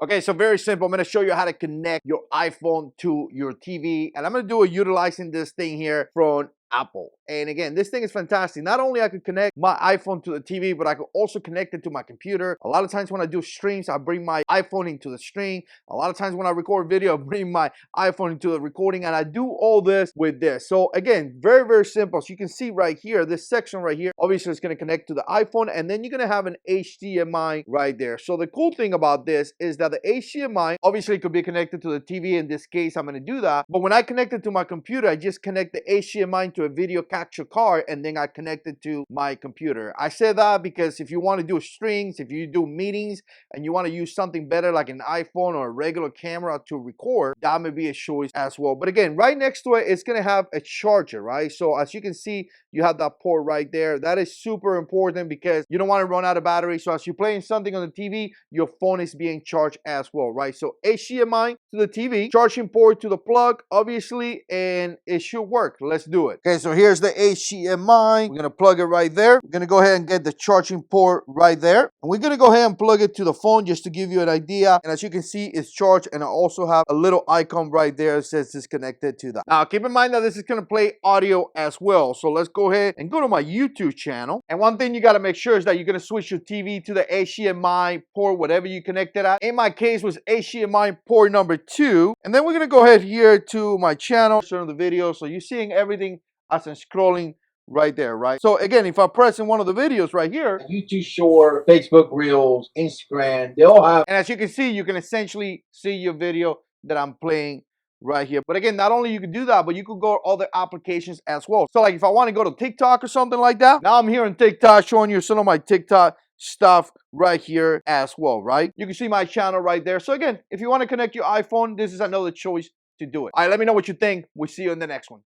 Okay, so very simple. I'm going to show you how to connect your iPhone to your TV, and I'm going to do it utilizing this thing here from Apple. And again, this thing is fantastic. Not only I could connect my iPhone to the TV, but I could also connect it to my computer. A lot of times when I do streams, I bring my iPhone into the stream. A lot of times when I record video, I bring my iPhone into the recording, and I do all this with this. So again, very, very simple. So you can see right here, this section right here, obviously it's going to connect to the iPhone, and then you're going to have an HDMI right there. So the cool thing about this is that the HDMI obviously could be connected to the TV. In this case, I'm going to do that. But when I connect it to my computer, I just connect the HDMI to a video capture card, and then I connect it to my computer. I say that because if you want to do strings, if you do meetings, and you want to use something better like an iPhone or a regular camera to record, that may be a choice as well. But again, right next to it, it's going to have a charger, right? So as you can see, you have that port right there. That is super important because you don't want to run out of battery. So as you're playing something on the TV, your phone is being charged as well, right? So HDMI to the TV, charging port to the plug, obviously, and it should work. Let's do it. Okay, so here's the HDMI. We're going to plug it right there. We're going to go ahead and get the charging port right there. And we're going to go ahead and plug it to the phone just to give you an idea. And as you can see, it's charged, and I also have a little icon right there that says it's connected to that. Now, keep in mind that this is going to play audio as well. So let's go ahead and go to my YouTube channel. And one thing you got to make sure is that you're going to switch your TV to the HDMI port, whatever you connected at. In my case, was HDMI port number 2. And then we're going to go ahead here to my channel, show the video. So you're seeing everything as I'm scrolling right there, right? So again, if I press in one of the videos right here, YouTube Short, Facebook Reels, Instagram, they all have, and as you can see, you can essentially see your video that I'm playing right here. But again, not only you can do that, but you could go to other applications as well. So like if I want to go to TikTok or something like that, now I'm here on TikTok showing you some of my TikTok stuff right here as well, right? You can see my channel right there. So again, if you want to connect your iPhone, this is another choice to do it. All right, let me know what you think. We'll see you in the next one.